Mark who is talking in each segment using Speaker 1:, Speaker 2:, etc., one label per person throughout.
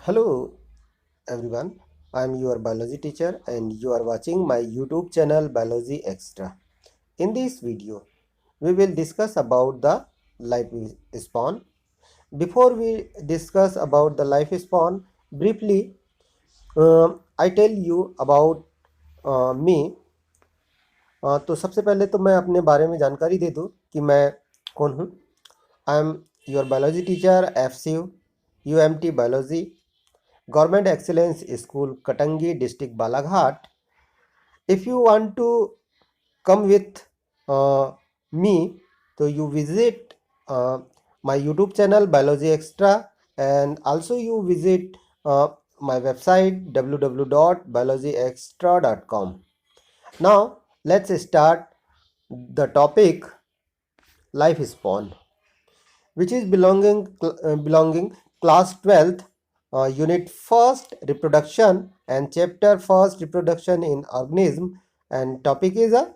Speaker 1: Hello everyone, I am your biology teacher and you are watching my YouTube channel Biology Extra. In this video, we will discuss about the life span. Before we discuss about the life span, briefly, I tell you about me. तो सबसे पहले तो मैं अपने बारे में जानकारी दे दूं कि मैं कौन हूं। I am your biology teacher FCU UMT biology Government Excellence School, Katangi District, Balaghat. If you want to come with me, so you visit my YouTube channel Biology Extra, and also you visit my website www.biologyextra.com. Now let's start the topic lifespan, which is belonging class 12th, unit 1st reproduction and chapter 1st reproduction in organism, and topic is a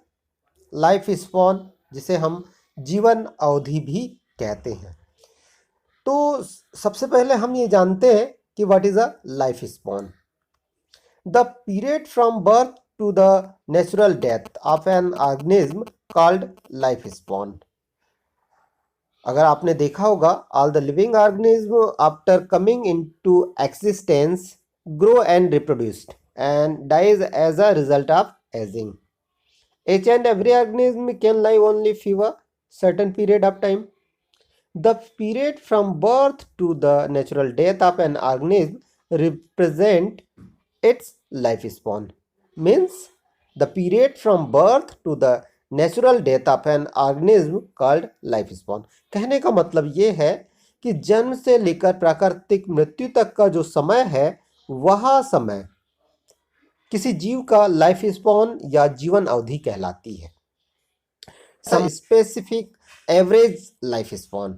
Speaker 1: life span, जिसे हम जीवन अवधि भी कहते हैं। तो सबसे पहले हम ये जानते हैं कि what is a life span. The period from birth to the natural death of an organism called life span. अगर आपने देखा होगा, all the living organism after coming into existence grow and reproduced and dies as a result of ageing. Each and every organism can live only for a certain period of time. The period from birth to the natural death of an organism represent its lifespan. Means the period from birth to the natural death of an organism called lifespan. कहने का मतलब ये है कि जन्म से लेकर प्राकृतिक मृत्यु तक का जो समय है, वह समय किसी जीव का लाइफ स्पैन या जीवन अवधि कहलाती है। Some specific average life span,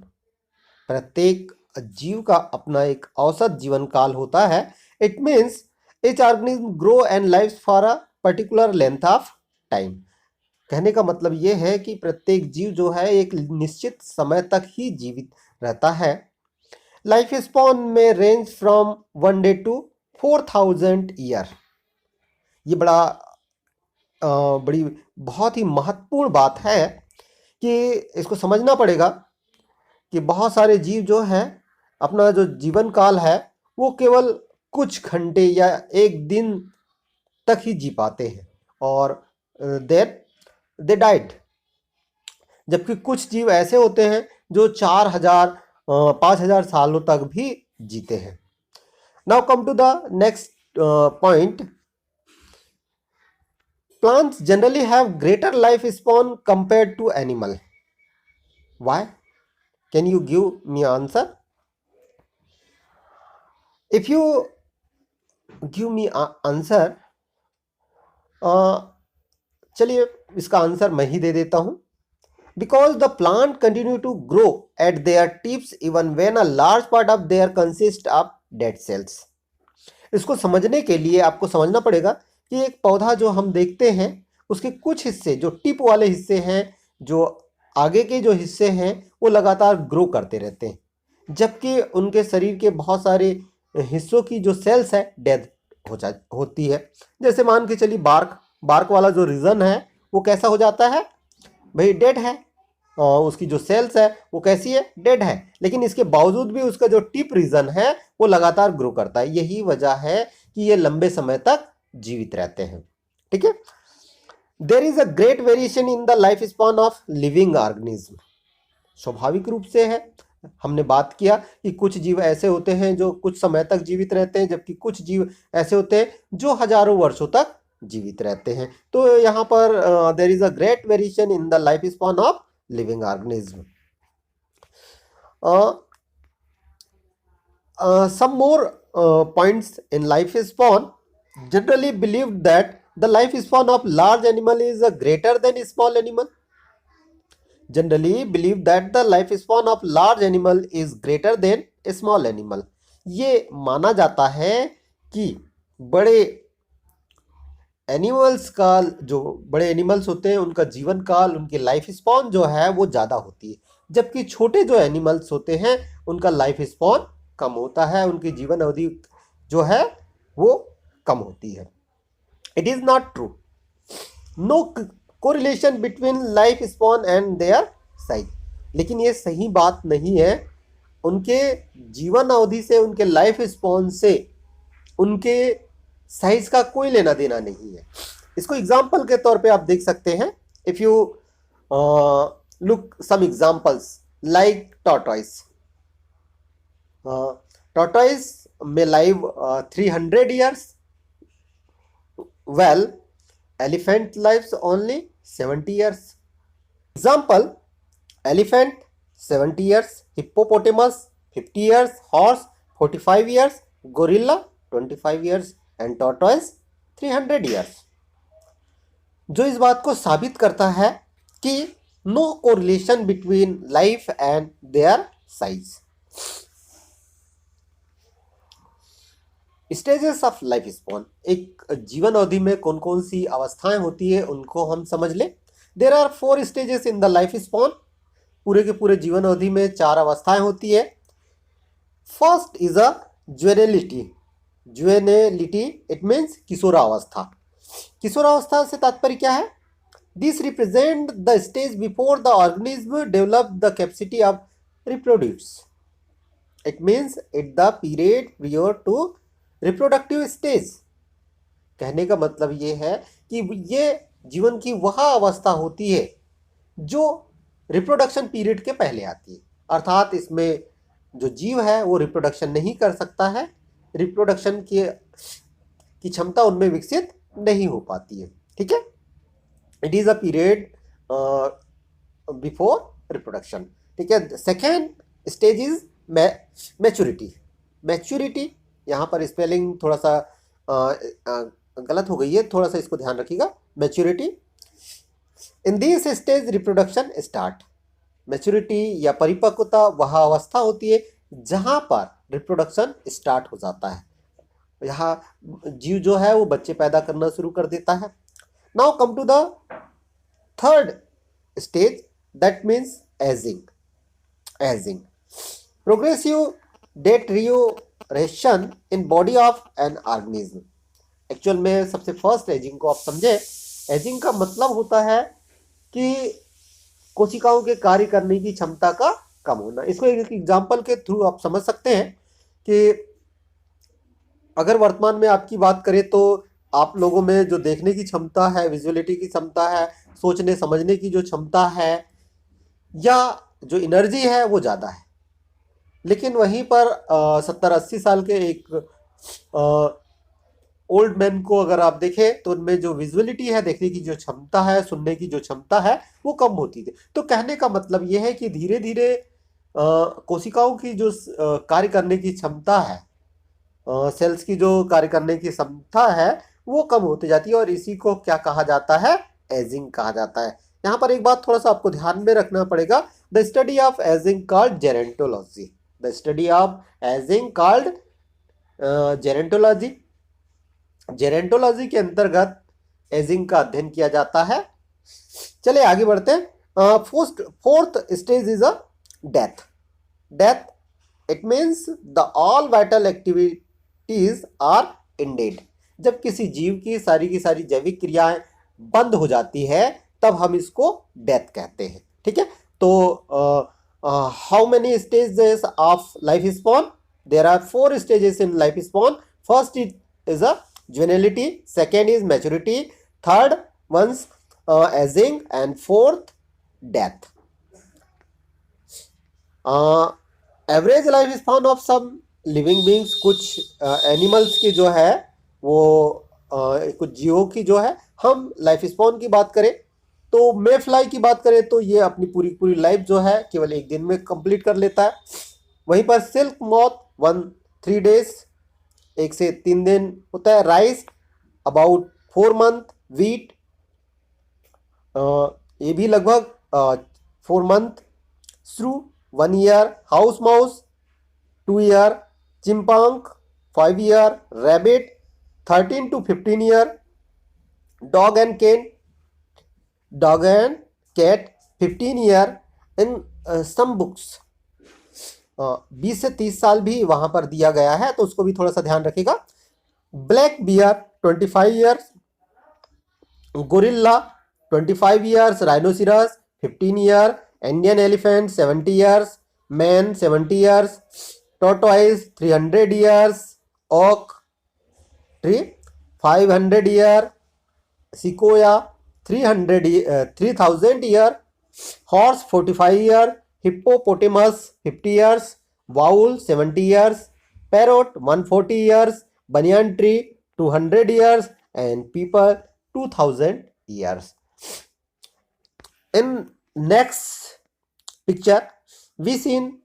Speaker 1: प्रत्येक जीव का अपना एक औसत जीवन काल होता है। It means each organism grow and lives for a particular length of time. कहने का मतलब ये है कि प्रत्येक जीव जो है एक निश्चित समय तक ही जीवित रहता है। लाइफ स्पैन में range from 1 day to 4000 year. ये बड़ी बहुत ही महत्वपूर्ण बात है कि इसको समझना पड़ेगा कि बहुत सारे जीव जो है अपना जो जीवन काल है वो केवल कुछ घंटे या एक दिन तक ही जी पाते हैं और देन दे डाइड। जबकि कुछ जीव ऐसे होते हैं जो 4000 5000 सालों तक भी जीते हैं। Now come to the next point. Plants generally have greater lifespan compared to animal. Why? Can you give me answer? If you give me answer, चलिए इसका आंसर मैं ही दे देता हूं। Because the plant continue to grow at their tips even when a large part of their consist of dead cells. इसको समझने के लिए आपको समझना पड़ेगा कि एक पौधा जो हम देखते हैं उसके कुछ हिस्से जो टिप वाले हिस्से हैं, जो आगे के जो हिस्से हैं, वो लगातार ग्रो करते रहते हैं, जबकि उनके शरीर के बहुत सारे हिस्सों की जो सेल्स है डेथ होती है। जैसे मान के चलिए बार्क वाला जो रीजन है वो कैसा हो जाता है भाई, डेड है। और उसकी जो सेल्स है वो कैसी है, डेड है। लेकिन इसके बावजूद भी उसका जो टिप रीजन है वो लगातार ग्रो करता है। यही वजह है कि ये लंबे समय तक जीवित रहते हैं। ठीक है। There is a great variation in the life span of living organism. स्वाभाविक रूप से है, हमने बात किया कि कुछ जीव ऐसे होते हैं जो कुछ समय तक जीवित रहते हैं, जबकि कुछ जीव ऐसे होते हैं जो हजारों वर्षों तक जीवित रहते हैं। तो यहाँ पर there is a great variation in the life span of living organism. Some more points in life span. Generally believed that the life span of large animal is greater than small animal. Generally believed that the life span of large animal is greater than a small animal. ये माना जाता है कि बड़े animals का, जो बड़े animals होते हैं उनका जीवन काल, उनकी लाइफ स्पैन जो है वो ज़्यादा होती है, जबकि छोटे जो एनिमल्स होते हैं उनका लाइफ स्पैन कम होता है, उनकी जीवन अवधि जो है वो कम होती है। It is not true, no correlation between life span and their size. लेकिन ये सही बात नहीं है, उनके जीवन अवधि से, उनके लाइफ स्पॉन से उनके साइज का कोई लेना देना नहीं है। इसको एग्जाम्पल के तौर पे आप देख सकते हैं। If you look some examples like tortoise, tortoise may live 300 years, well elephant lives only 70 years. Example, elephant 70 years, hippopotamus 50 years, horse 45 years, gorilla 25 years and tortoise 300 years. जो इस बात को साबित करता है कि no correlation between life and their size. Stages of life span, एक जीवन अवधि में कौन कौन सी अवस्थाएं होती है उनको हम समझ लें। There are 4 stages in the life span, पूरे के पूरे जीवन अवधि में 4 अवस्थाएं होती है। First is a juvenility, juvenility it means किशोरावस्था। किशोरावस्था से तात्पर्य क्या है? This represent the stage before the organism develop the capacity of reproduce. It means it the period prior to reproductive stage. कहने का मतलब ये है कि ये जीवन की वह अवस्था होती है जो रिप्रोडक्शन पीरियड के पहले आती है, अर्थात इसमें जो जीव है वो रिप्रोडक्शन नहीं कर सकता है, रिप्रोडक्शन की क्षमता उनमें विकसित नहीं हो पाती है। ठीक है, it is a period before reproduction. ठीक है, second stage is maturity. Maturity, यहाँ पर स्पेलिंग थोड़ा सा गलत हो गई है, थोड़ा सा इसको ध्यान रखिएगा। Maturity, in this stage reproduction start. Maturity या परिपक्वता वह अवस्था होती है जहाँ पर रिप्रोडक्शन स्टार्ट हो जाता है, यहाँ जीव जो है वो बच्चे पैदा करना शुरू कर देता है। Now come to the third stage, that means ageing. Ageing, progressive deterioration in body of an organism. Actual में सबसे फर्स्ट एजिंग को आप समझे। एजिंग का मतलब होता है कि कोशिकाओं के कार्य करने की क्षमता का कम होना। इसको एक एग्जांपल के थ्रू आप समझ सकते हैं कि अगर वर्तमान में आपकी बात करें तो आप लोगों में जो देखने की क्षमता है, विजुअलिटी की क्षमता है, सोचने समझने की जो क्षमता है या जो एनर्जी है वो ज़्यादा है। लेकिन वहीं पर 70-80 साल के एक ओल्ड मैन को अगर आप देखें तो उनमें जो विजुअलिटी है, देखने की जो क्षमता है, सुनने की जो क्षमता है वो कम होती थी। तो कहने का मतलब ये है कि धीरे धीरे कोशिकाओं की जो कार्य करने की क्षमता है, सेल्स की जो कार्य करने की क्षमता है वो कम होती जाती है, और इसी को क्या कहा जाता है? एजिंग कहा जाता है। यहाँ पर एक बात थोड़ा सा आपको ध्यान में रखना पड़ेगा। The study of ageing called gerontology. The study of ageing called gerontology. Gerontology के अंतर्गत एजिंग का अध्ययन किया जाता है। चलिए आगे बढ़ते हैं। Fourth stage is a death. Death, it means the all vital activities are ended. जब किसी जीव की सारी जैविक क्रियाएं बंद हो जाती है तब हम इसको डेथ कहते हैं। ठीक है, तो how many stages of life span? There are 4 stages in life span. First is a juvenility, second is maturity, third one's aging and fourth death. Average life span of some living beings, कुछ animals की जो है वो कुछ जीवों की जो है, हम लाइफ स्पैन की बात करें तो मे फ्लाई की बात करें तो ये अपनी पूरी लाइफ जो है केवल 1 दिन में कंप्लीट कर लेता है। वहीं पर सिल्क मॉथ 3 days, 1 से 3 दिन होता है। राइस अबाउट 4 month, वीट ये भी लगभग 4 month, shrew 1 year, house mouse 2 year, chipmunk 5 year, rabbit 13 to 15 year, dog and cat 15 year. In some books 20 से 30 साल भी वहां पर दिया गया है, तो उसको भी थोड़ा सा ध्यान रखिएगा। Black bear 25 years, gorilla 25 years, rhinoceros 15 year, Indian elephant 70 years, man 70 years, tortoise 300 years, oak tree 500 year, sequoia 3000 year, horse 45 year, hippopotamus 50 years, owl 70 years, parrot 140 years, banyan tree 200 years, and people 2000 years. In next picture, we seen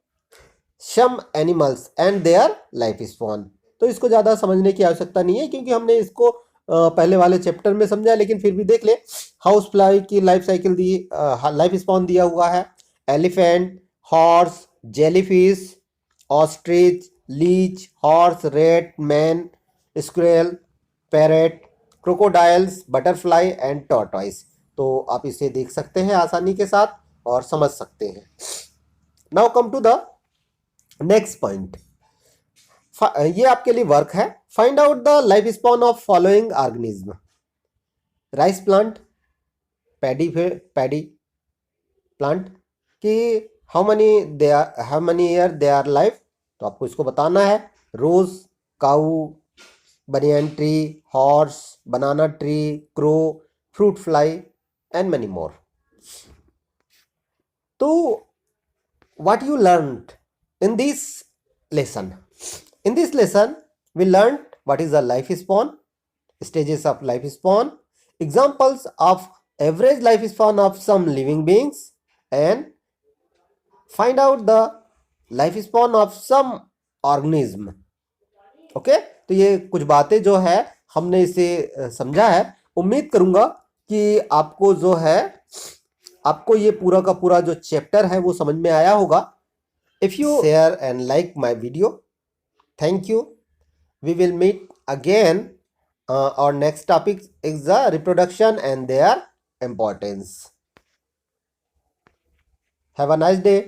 Speaker 1: some animals and their life span. तो इसको ज़्यादा समझने की आवश्यकता नहीं है, क्योंकि हमने इसको पहले वाले चैप्टर में समझा, लेकिन फिर भी देख ले। हाउस फ्लाई की लाइफ साइकिल दी, लाइफ स्पॉन दिया हुआ है। Elephant, horse, jellyfish, ostrich, leech, horse, rat, man, squirrel, parrot, crocodiles, butterfly and tortoise. तो आप इसे देख सकते हैं आसानी के साथ और समझ सकते हैं। Now come to the next point. ये आपके लिए वर्क है। Find out the life span of following organism. Rice plant, paddy plant कि how many year they are life, तो आपको इसको बताना है। Rose, cow, banyan tree, horse, banana tree, crow, fruit fly and many more. So what you learned in this lesson? In this lesson we learned what is the life span, stages of life span, examples of average life span of some living beings, and find out the life span of some organism. Okay तो ये कुछ बातें जो है हमने इसे समझा है। उम्मीद करूंगा कि आपको जो है, आपको ये पूरा का पूरा जो चैप्टर है वो समझ में आया होगा। If you share and like my video, thank you. We will meet again. और next topic is the reproduction and their importance. Have a nice day.